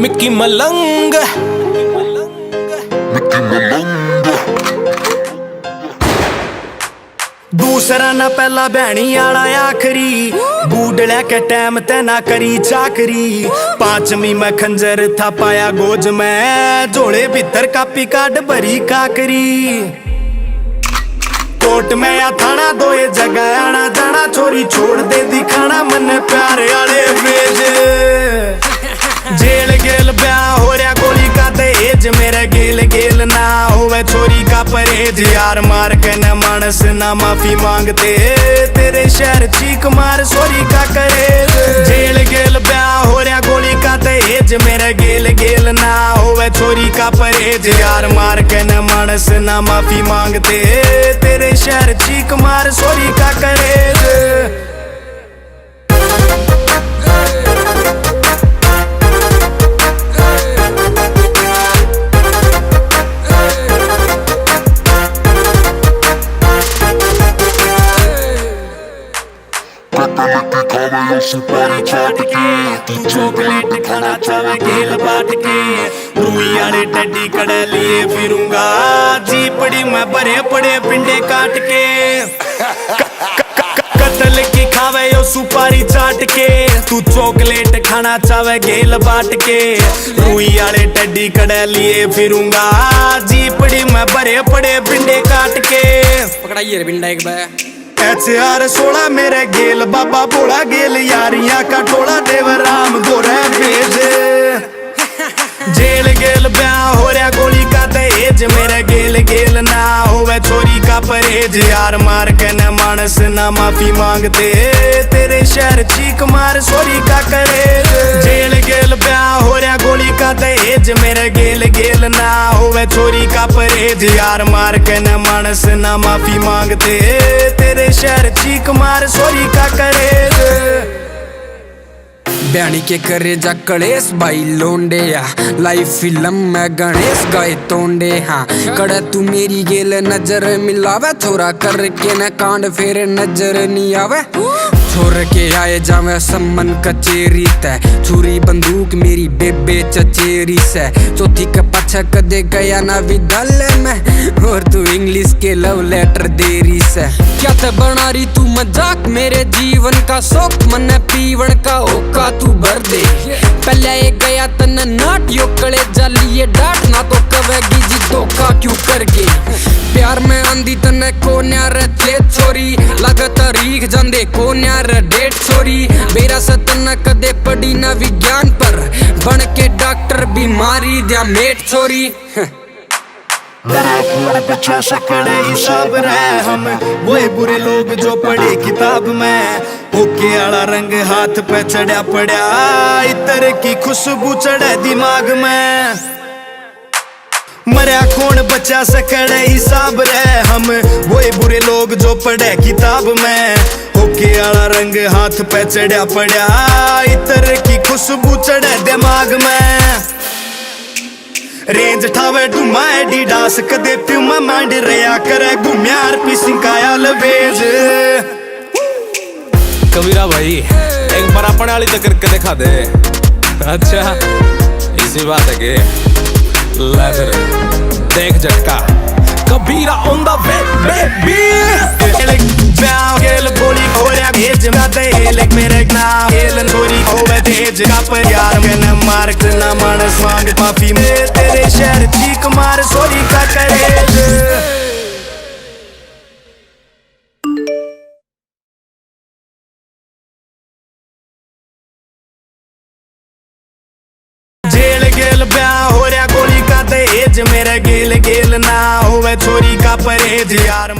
Mickey मलंग दूसरा ना पहला भैनी आला आखरी बूढ़ लेके टाइम ते ना करी चाकरी। पांचवी में खंजर था पाया गोज में जोड़े भीतर कापी काट भरी काकरी। कोर्ट में या थाना दो ये जगह आना जाना चोरी छोड़ दे दिखाना मन प्यारे आले भेज। जेल गेल ब्याह हो रहा गोली का दहेज मेरे गेल गेल ना होवे छोरी का परहेज। यार मार के न मानस ना माफी मांगते तेरे शहर चीख मार सोरी का करे। जेल गेल ब्याह हो रहा गोली का दहेज मेरे गेल गेल ना होवे छोरी का परहेज। यार मार के न मानस ना माफी मांगते तेरे शहर चीख मार सोरी का करे। सुपारी चाट के तू चॉकलेट खाना चाहे गेल बाट के। रूई आले टड्डी कड़े लिए फिरूंगा जीपड़ी में भरे पड़े पिंडे काट के। कतल की खावे यो सुपारी चाट के तू चॉकलेट खाना चाहे गेल बाट के। रूई आले टड्डी कड़े लिए फिरूंगा जीपड़ी में भरे पड़े पिंडे काट के। पकड़ाइए पिंडा एक बार HR 16 मेरे गेल बाबा बोला गेल यारियां का टोला देव राम गोरे भेज। जेल गेल ब्याह हो रहा गोली का दहेज मेरे गेल गेल ना होवे छोरी का परहेज। यार मार के न मानस ना माफी मांगते तेरे शहर चीख मार सोरी का करे। जेल गेल ब्याह हो रहा गोली का दहेज मेरे गेल गेल ना होवे छोरी का परहेज। यार मार के न मानस ना माफी मांगते तेरे शहर चीख मार सोरी का करे। ब्याणी के करे जा कलेश भाई लोंडे या लाइव फिल्म में गणेश गाए तोंडे। हाँ कड़े तू मेरी गेल नजर मिलावे छोरा करके न कांड फेरे नजर नहीं आवे। छोड़ के आए जावे सम्मन कचेरी तय छुरी बंदूक मेरी बेबे चचेरी से। चौथी के पाछा कदे गया ना विद्यालय में और तू इंग्लिश के लव लेटर देरी से। क्या ते बना रही तू मजाक मेरे जीवन का शौक मन पीवन का ओका तू भर दे। पहले एक गया तन नाट यो कले जालिए डांट ना तो कवेगी जी धोखा क्यों करके। प्यार में आंधी तने को न्यार चेत छोरी लागत रीख जंदे को न्यार डेट छोरी। मेरा सतन कदे पड़ी ना विज्ञान पर बन के डॉक्टर बीमारी दिया मेट छोरी। बचा सकड़े हिसाब रहे हम वो बुरे लोग जो पढ़े किताब में। ओके आला रंग हाथ पे चढ़ा पड़ा इतर की खुशबू चढ़े दिमाग में। मरिया कौन बचा सकड़े हिसाब रहे हम वो बुरे लोग जो पढ़े किताब में। ओके आला रंग हाथ पे चढ़ा पड़ा इतर की खुशबू चढ़े दिमाग में। रेंज ठावे डुमा एडिडास कदे प्यूमा मांड रया करे घुम्यार पीसिंग काया लवेज। कबीरा भाई एक बार अपने वाली तो करके दिखा दे। अच्छा इसी बात है कि ले फिर देख झटका कबीरा ऑन द वे बेबी। गेल गोली हो रहा भेज ना दे मेरे नाम गेल चोरी होवे तेज का पर यार के न मार के न मानस मांग माफी में तेरे शहर चीख मार सोरी का करे। जेल गेल ब्याह हो रहा गोली का दहेज मेरे गेल गेल ना होवे छोरी का परहेज। यार